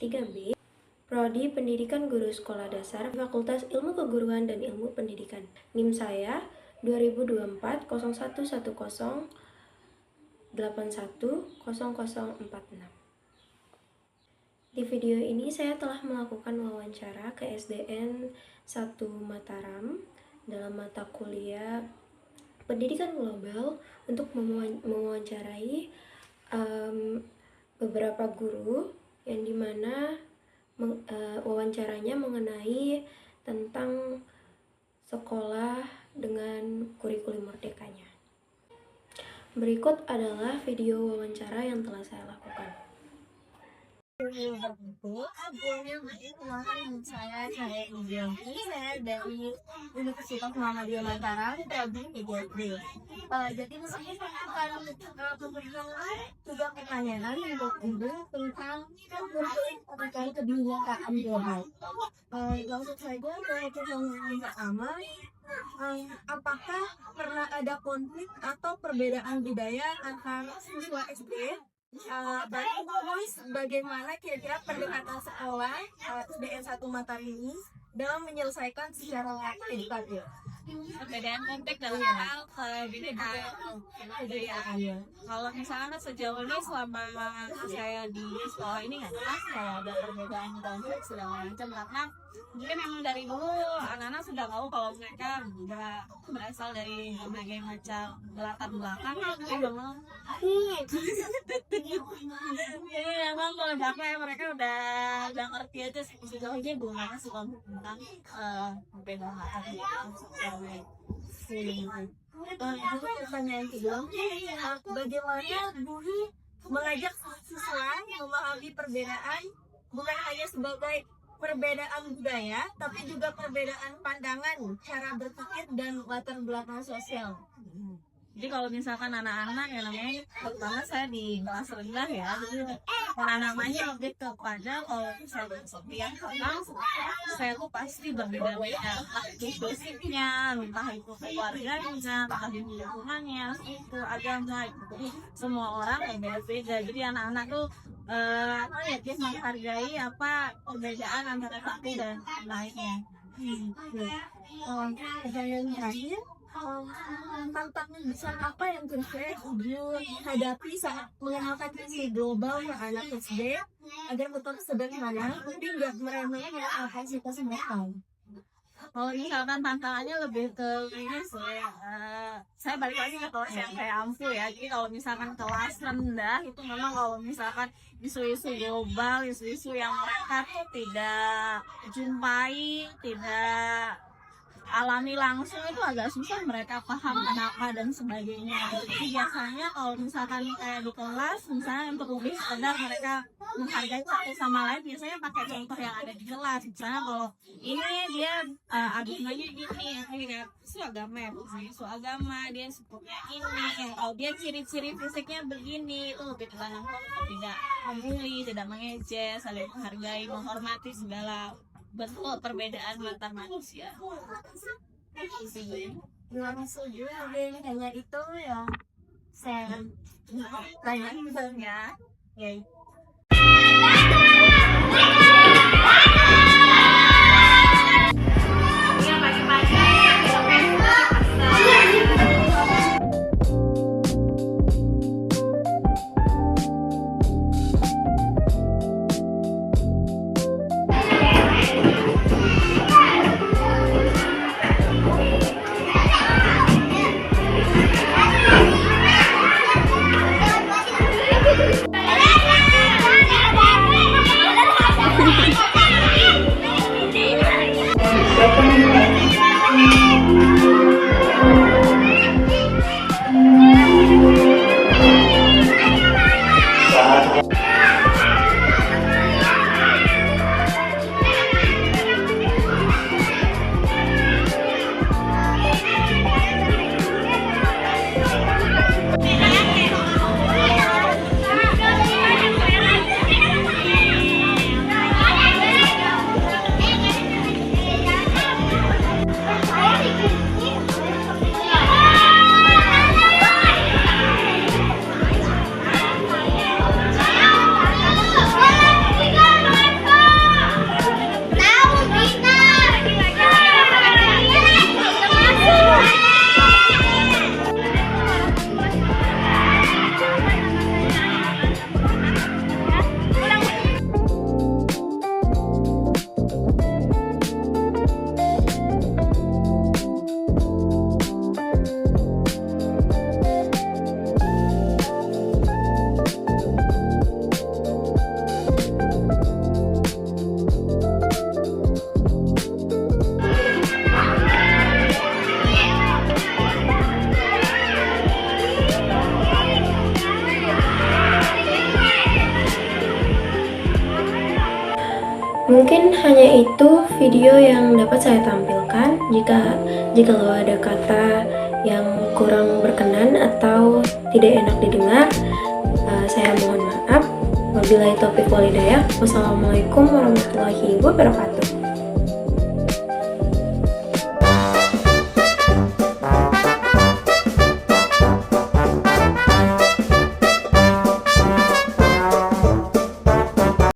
3B, Prodi Pendidikan Guru Sekolah Dasar, Fakultas Ilmu Keguruan dan Ilmu Pendidikan. NIM saya 2024 0110 81 0046. Di video ini saya telah melakukan wawancara ke SDN 1 Mataram dalam mata kuliah Pendidikan Global untuk mewawancarai beberapa guru yang dimana wawancaranya mengenai tentang sekolah dengan kurikulum merdekanya. Berikut adalah video wawancara yang telah saya lakukan. Saya Indrianti, saya dari Universitas Muhammadiyah Mataram, prodi PGD. Jadi saya akan memberikan tiga pertanyaan untuk Ibu tentang terkait kebinekaan global. Langsung saja ke pertanyaan pertama. Apakah pernah ada konflik atau perbedaan budaya antara siswa SD? Terus bagaimana kira-kira pendekatan sekolah SDN 1 Mataram ini dalam menyelesaikan secara edukatif? Perbedaan konteks dalam hal kebudayaan. Kalau misalnya sejauh ini selama saya di sekolah ini nggak jelas kalau ada perbedaan konteks segala macam, karena mungkin memang dari dulu anak-anak sudah tahu kalau mereka juga berasal dari berbagai macam latar belakang. Jadi memang kalau mereka udah ngerti aja sejauh ini gimana sih tentang perbedaan. Pertanyaan kedua, bagaimana guru mengajak siswa memahami perbedaan bukan hanya sebagai perbedaan budaya, tapi juga perbedaan pandangan, cara berpikir dan latar belakang sosial. Jadi kalau misalkan anak-anak ya namanya, pertama saya di kelas rendah ya, jadi anak-anaknya lebih kepada kalau saya bersepian tentang saya tuh pasti berbeda-beda, entah itu basicnya, entah itu keluarganya, entah itu lingkungannya, itu agama, jadi semua orang beda-beda. Jadi anak-anak tuh dia menghargai apa perbedaan antara satu dan lainnya. Pertanyaan terakhir, tantangan besar apa yang kira-kira Ibu hadapi saat mengenalkan visi global ke anak SD agar tetap sederhana tapi nggak meremehkan kapasitas mereka? Kalau misalkan tantangannya lebih ke ini sih, saya balik lagi ke kelas yang kayak ampuh ya. Jadi kalau misalkan kelas rendah itu memang kalau misalkan isu-isu global, isu-isu yang mereka tuh tidak jumpai, tidak alami langsung, itu agak susah mereka paham kenapa dan sebagainya. Jadi biasanya kalau misalkan kayak di kelas, misalnya untuk lebih sekedar mereka menghargai satu sama lain, biasanya pakai contoh yang ada di kelas. Misalnya kalau ini dia agamanya gini, isu agama ya, isu agama dia sebutnya ini, kalau dia ciri-ciri fisiknya begini, itu lebih tegang, tidak membuli, tidak mengejek, saling menghargai, menghormati segala bentuk perbedaan antar manusia. Setuju, hanya itu ya saya tanyakan ya. Mungkin hanya itu video yang dapat saya tampilkan. Jika lo ada kata yang kurang berkenan atau tidak enak didengar, saya mohon maaf. Wabillahi taufiq wal hidayah. Wassalamualaikum warahmatullahi wabarakatuh.